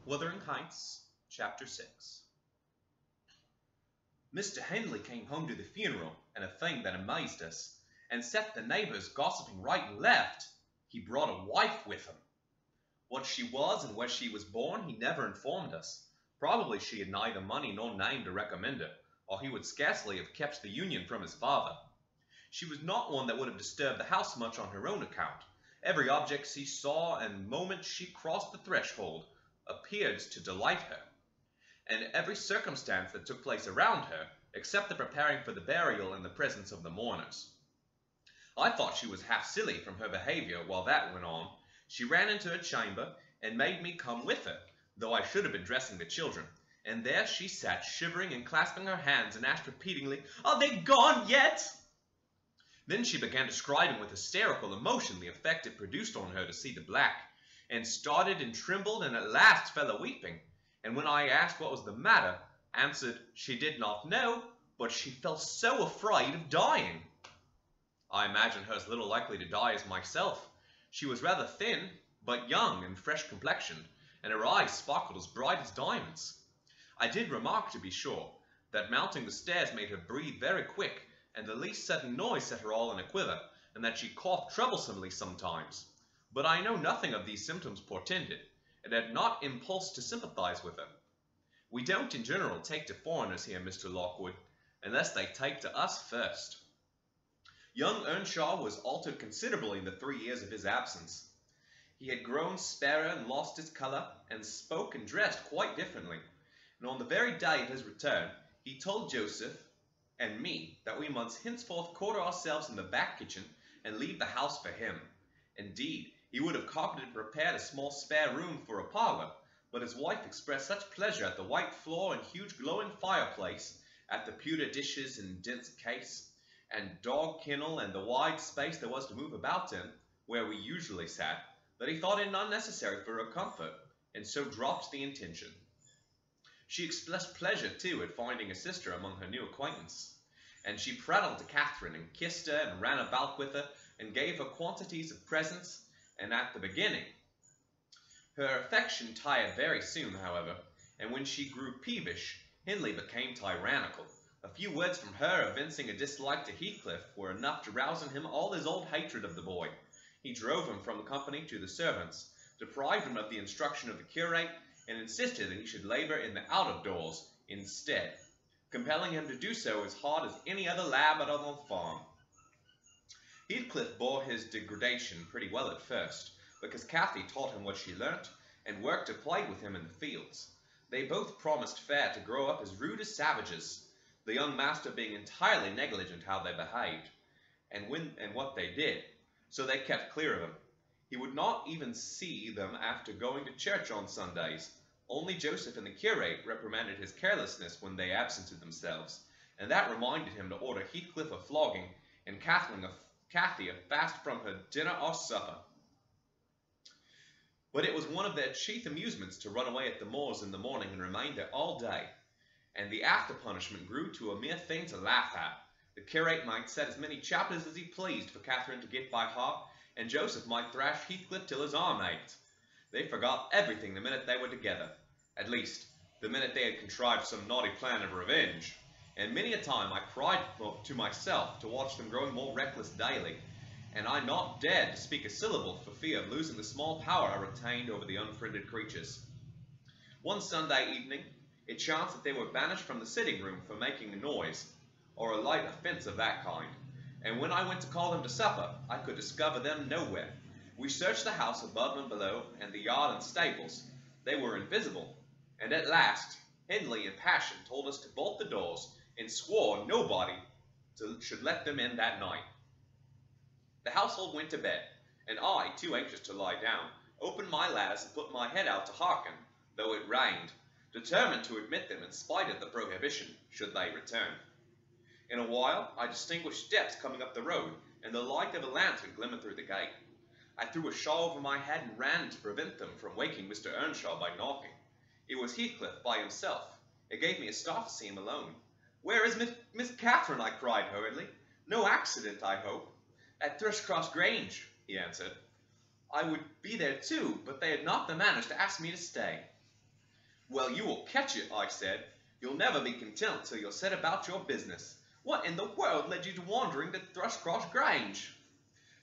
Wuthering Heights, Chapter 6. Mr. Henley came home to the funeral, and a thing that amazed us, and set the neighbors gossiping right and left. He brought a wife with him. What she was and where she was born he never informed us. Probably she had neither money nor name to recommend her, or he would scarcely have kept the union from his father. She was not one that would have disturbed the house much on her own account. Every object she saw and moment she crossed the threshold appeared to delight her, and every circumstance that took place around her, except the preparing for the burial in the presence of the mourners. I thought she was half silly from her behavior while that went on. She ran into her chamber and made me come with her, though I should have been dressing the children, and there she sat shivering and clasping her hands and asked repeatedly, "Are they gone yet?" Then she began describing with hysterical emotion the effect it produced on her to see the black, and started and trembled and at last fell a-weeping, and when I asked what was the matter, answered she did not know, but she felt so afraid of dying. I imagined her as little likely to die as myself. She was rather thin, but young and fresh complexioned, and her eyes sparkled as bright as diamonds. I did remark, to be sure, that mounting the stairs made her breathe very quick, and the least sudden noise set her all in a quiver, and that she coughed troublesomely sometimes. But I know nothing of these symptoms portended, and had not impulse to sympathize with her. We don't in general take to foreigners here, Mr. Lockwood, unless they take to us first. Young Earnshaw was altered considerably in the 3 years of his absence. He had grown sparer and lost his color, and spoke and dressed quite differently, and on the very day of his return he told Joseph and me that we must henceforth quarter ourselves in the back kitchen and leave the house for him. Indeed, he would have carpeted and prepared a small spare room for a parlor, but his wife expressed such pleasure at the white floor and huge glowing fireplace, at the pewter dishes and dense case, and dog kennel, and the wide space there was to move about in, where we usually sat, that he thought it unnecessary for her comfort, and so dropped the intention. She expressed pleasure, too, at finding a sister among her new acquaintance, and she prattled to Catherine, and kissed her, and ran about with her, and gave her quantities of presents, and at the beginning. Her affection tired very soon, however, and when she grew peevish, Henley became tyrannical. A few words from her evincing a dislike to Heathcliff were enough to rouse in him all his old hatred of the boy. He drove him from the company to the servants, deprived him of the instruction of the curate, and insisted that he should labor in the out-of-doors instead, compelling him to do so as hard as any other lad on the farm. Heathcliff bore his degradation pretty well at first, because Cathy taught him what she learnt, and worked to play with him in the fields. They both promised fair to grow up as rude as savages, the young master being entirely negligent how they behaved, and what they did, so they kept clear of him. He would not even see them after going to church on Sundays. Only Joseph and the curate reprimanded his carelessness when they absented themselves, and that reminded him to order Heathcliff a flogging, and Cathy a fast from her dinner or supper. But it was one of their chief amusements to run away at the moors in the morning and remain there all day, and the after punishment grew to a mere thing to laugh at. The curate might set as many chapters as he pleased for Catherine to get by heart, and Joseph might thrash Heathcliff till his arm ached. They forgot everything the minute they were together, at least the minute they had contrived some naughty plan of revenge, and many a time I cried to myself to watch them growing more reckless daily, and I not dared to speak a syllable for fear of losing the small power I retained over the unfriended creatures. One Sunday evening it chanced that they were banished from the sitting-room for making a noise, or a light offence of that kind, and when I went to call them to supper, I could discover them nowhere. We searched the house above and below, and the yard and stables. They were invisible, and at last Henley in passion told us to bolt the doors, and swore nobody should let them in that night. The household went to bed, and I, too anxious to lie down, opened my lattice and put my head out to hearken, though it rained, determined to admit them in spite of the prohibition, should they return. In a while I distinguished steps coming up the road, and the light of a lantern glimmered through the gate. I threw a shawl over my head and ran to prevent them from waking Mr. Earnshaw by knocking. It was Heathcliff by himself. It gave me a start to see him alone. "Where is Miss Catherine?" I cried hurriedly. "No accident, I hope?" "At Thrushcross Grange," he answered. "I would be there too, but they had not the manners to ask me to stay." Well, you will catch it, I said. You'll never be content till you'll set about your business. What in the world led you to wandering to Thrushcross Grange?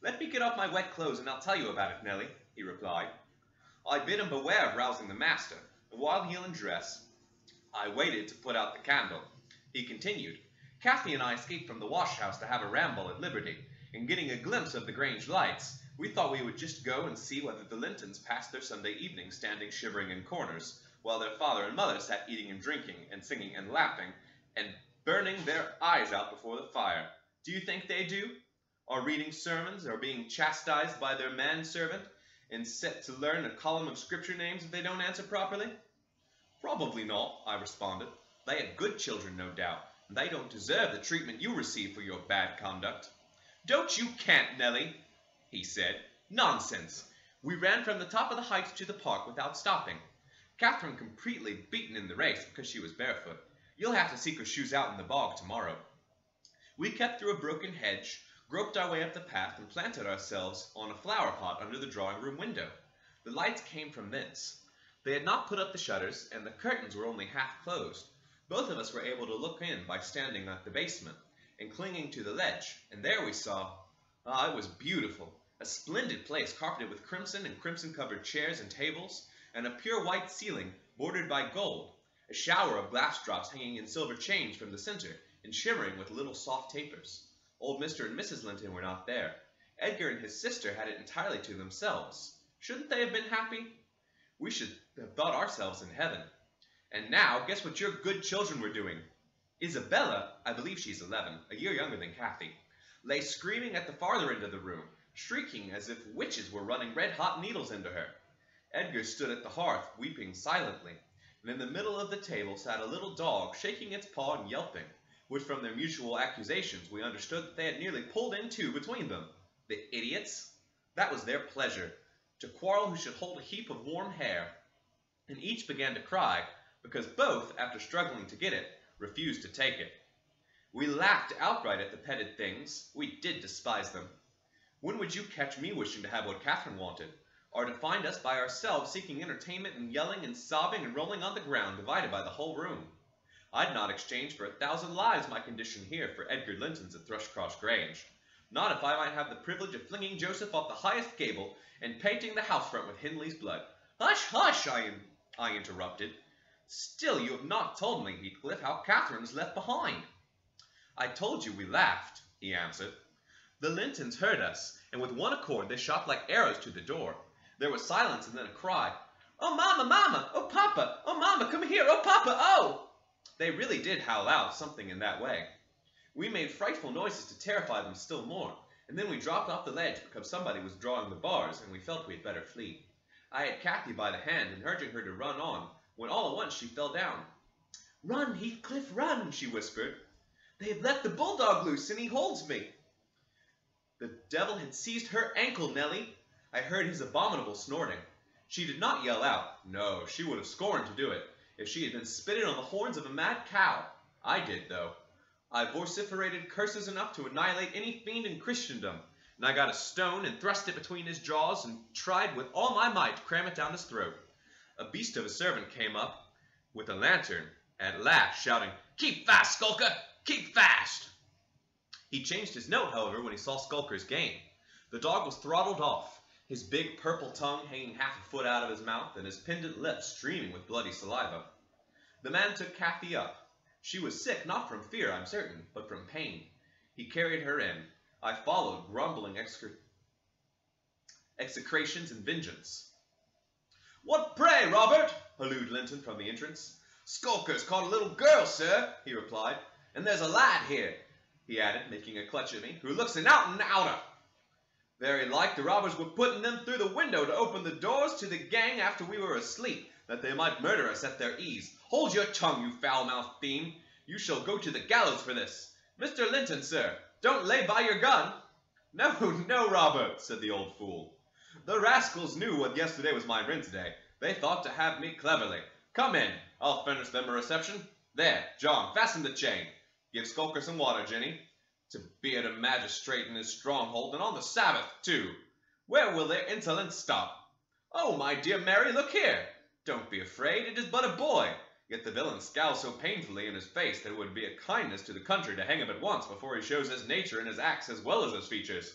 Let me get off my wet clothes and I'll tell you about it, Nelly, he replied. I bid him beware of rousing the master, and while he undressed, I waited to put out the candle. He continued, Kathy and I escaped from the wash-house to have a ramble at Liberty, and getting a glimpse of the Grange lights, we thought we would just go and see whether the Lintons passed their Sunday evening standing shivering in corners, while their father and mother sat eating and drinking, and singing and laughing, and burning their eyes out before the fire. Do you think they do? Or reading sermons, or being chastised by their manservant, and set to learn a column of scripture names if they don't answer properly? Probably not, I responded. They are good children, no doubt, and they don't deserve the treatment you receive for your bad conduct. Don't you cant, Nelly, he said. Nonsense. We ran from the top of the heights to the park without stopping. Catherine completely beaten in the race because she was barefoot. You'll have to seek her shoes out in the bog tomorrow. We kept through a broken hedge, groped our way up the path, and planted ourselves on a flower pot under the drawing-room window. The lights came from thence. They had not put up the shutters, and the curtains were only half closed. Both of us were able to look in by standing at the basement and clinging to the ledge, and there we saw, it was beautiful, a splendid place carpeted with crimson and crimson-covered chairs and tables, and a pure white ceiling bordered by gold, a shower of glass drops hanging in silver chains from the center and shimmering with little soft tapers. Old Mr. and Mrs. Linton were not there. Edgar and his sister had it entirely to themselves. Shouldn't they have been happy? We should have thought ourselves in heaven. And now, guess what your good children were doing? Isabella, I believe she's 11, a year younger than Kathy, lay screaming at the farther end of the room, shrieking as if witches were running red-hot needles into her. Edgar stood at the hearth, weeping silently, and in the middle of the table sat a little dog, shaking its paw and yelping, which from their mutual accusations we understood that they had nearly pulled in two between them. The idiots! That was their pleasure, to quarrel who should hold a heap of warm hair, and each began to cry, because both, after struggling to get it, refused to take it. We laughed outright at the petted things. We did despise them. When would you catch me wishing to have what Catherine wanted, or to find us by ourselves seeking entertainment and yelling and sobbing and rolling on the ground, divided by the whole room? I'd not exchange for 1,000 lives my condition here for Edgar Linton's at Thrushcross Grange. Not if I might have the privilege of flinging Joseph off the highest gable and painting the house front with Hindley's blood. Hush, hush, I interrupted. Still, you have not told me, Heathcliff, how Catherine is left behind. I told you we laughed, he answered. The Lintons heard us, and with one accord they shot like arrows to the door. There was silence and then a cry. Oh, Mama, Mama! Oh, Papa! Oh, Mama, come here! Oh, Papa! Oh! They really did howl out something in that way. We made frightful noises to terrify them still more, and then we dropped off the ledge because somebody was drawing the bars, and we felt we had better flee. I had Kathy by the hand and urging her to run on, when all at once she fell down. Run, Heathcliff, run, she whispered. They have let the bulldog loose, and he holds me. The devil had seized her ankle, Nelly. I heard his abominable snorting. She did not yell out. No, she would have scorned to do it, if she had been spitting on the horns of a mad cow. I did, though. I vociferated curses enough to annihilate any fiend in Christendom, and I got a stone and thrust it between his jaws and tried with all my might to cram it down his throat. A beast of a servant came up with a lantern, at last shouting, Keep fast, Skulker! Keep fast! He changed his note, however, when he saw Skulker's game. The dog was throttled off, his big purple tongue hanging half a foot out of his mouth, and his pendant lips streaming with bloody saliva. The man took Kathy up. She was sick, not from fear, I'm certain, but from pain. He carried her in. I followed, grumbling execrations and vengeance. What pray, Robert? Hallooed Linton from the entrance. Skulker's caught a little girl, sir, he replied. And there's a lad here, he added, making a clutch at me, who looks an out-and-outer. Very like the robbers were putting them through the window to open the doors to the gang after we were asleep, that they might murder us at their ease. Hold your tongue, you foul-mouthed fiend. You shall go to the gallows for this. Mr. Linton, sir, don't lay by your gun. No, no, Robert, said the old fool. The rascals knew what yesterday was my rent day. They thought to have me cleverly. Come in, I'll furnish them a reception. There, John, fasten the chain. Give Skulker some water, Jenny. To be at a magistrate in his stronghold, and on the Sabbath, too. Where will their insolence stop? Oh, my dear Mary, look here. Don't be afraid, it is but a boy. Yet the villain scowls so painfully in his face that it would be a kindness to the country to hang him at once before he shows his nature in his acts as well as his features.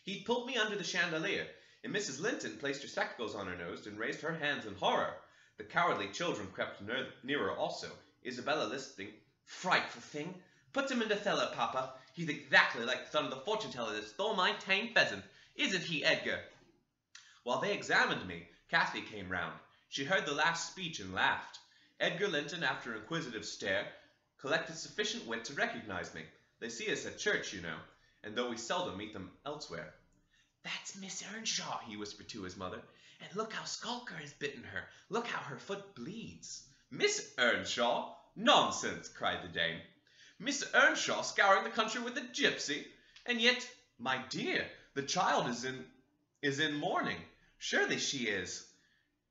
He pulled me under the chandelier, and Mrs. Linton placed her spectacles on her nose and raised her hands in horror. The cowardly children crept nearer also, Isabella lisping, "Frightful thing! Put him in the cellar, Papa. He's exactly like the son of the fortune-teller that stole my tame pheasant. Isn't he, Edgar?" While they examined me, Kathy came round. She heard the last speech and laughed. Edgar Linton, after an inquisitive stare, collected sufficient wit to recognize me. They see us at church, you know, and though we seldom meet them elsewhere. "That's Miss Earnshaw," he whispered to his mother. "And look how Skulker has bitten her. Look how her foot bleeds." "Miss Earnshaw? Nonsense!" cried the dame. "Miss Earnshaw scouring the country with a gypsy? And yet, my dear, the child is in mourning. Surely she is.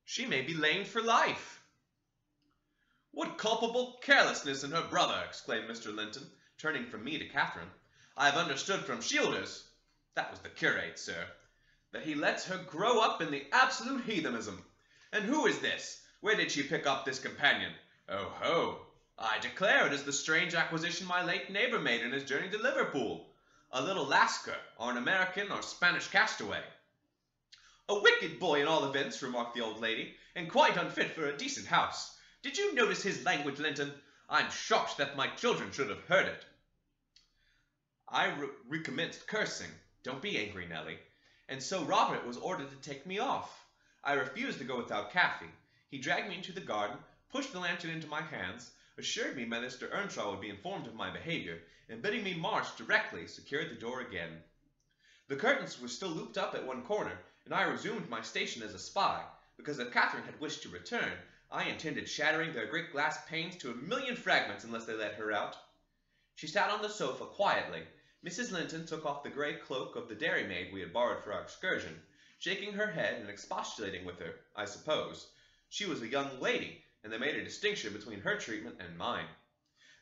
She may be lamed for life." "What culpable carelessness in her brother!" exclaimed Mr. Linton, turning from me to Catherine. "I have understood from Shielders," that was the curate, sir, "that he lets her grow up in the absolute heathenism. And who is this? Where did she pick up this companion? Oh ho! I declare it is the strange acquisition my late neighbor made in his journey to Liverpool. A little Lascar, or an American or Spanish castaway." "A wicked boy in all events," remarked the old lady, "and quite unfit for a decent house. Did you notice his language, Linton? I'm shocked that my children should have heard it." I recommenced cursing. Don't be angry, Nellie. And so Robert was ordered to take me off. I refused to go without Kathy. He dragged me into the garden, pushed the lantern into my hands, assured me Mr. Earnshaw would be informed of my behavior, and bidding me march directly, secured the door again. The curtains were still looped up at one corner, and I resumed my station as a spy, because if Catherine had wished to return, I intended shattering their great glass panes to a million fragments unless they let her out. She sat on the sofa quietly. Mrs. Linton took off the grey cloak of the dairymaid we had borrowed for our excursion, shaking her head and expostulating with her, I suppose. She was a young lady, and they made a distinction between her treatment and mine.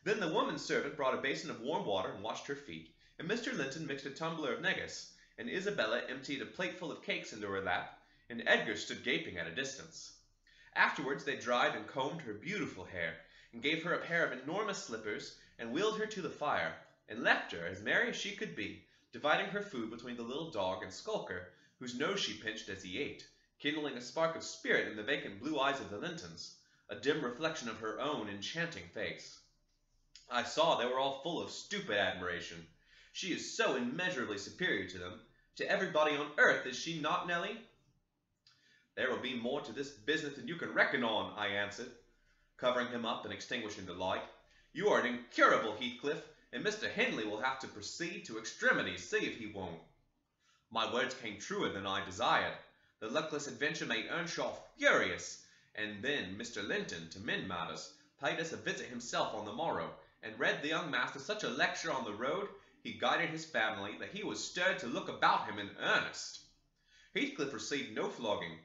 Then the woman servant brought a basin of warm water and washed her feet, and Mr. Linton mixed a tumbler of negus, and Isabella emptied a plateful of cakes into her lap, and Edgar stood gaping at a distance. Afterwards they dried and combed her beautiful hair, and gave her a pair of enormous slippers, and wheeled her to the fire, and left her as merry as she could be, dividing her food between the little dog and Skulker, whose nose she pinched as he ate, kindling a spark of spirit in the vacant blue eyes of the Lintons, a dim reflection of her own enchanting face. I saw they were all full of stupid admiration. She is so immeasurably superior to them. To everybody on earth, is she not, Nellie? "There will be more to this business than you can reckon on," I answered, covering him up and extinguishing the light. "You are an incurable, Heathcliff, and Mr. Hindley will have to proceed to extremities, see if he won't." My words came truer than I desired. The luckless adventure made Earnshaw furious, and then Mr. Linton, to mend matters, paid us a visit himself on the morrow, and read the young master such a lecture on the road he guided his family that he was stirred to look about him in earnest. Heathcliff received no flogging,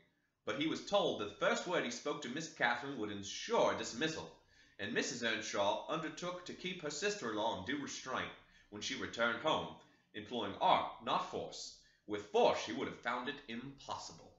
but he was told that the first word he spoke to Miss Catherine would ensure dismissal, and Mrs. Earnshaw undertook to keep her sister-in-law in due restraint when she returned home, employing art, not force. With force she would have found it impossible.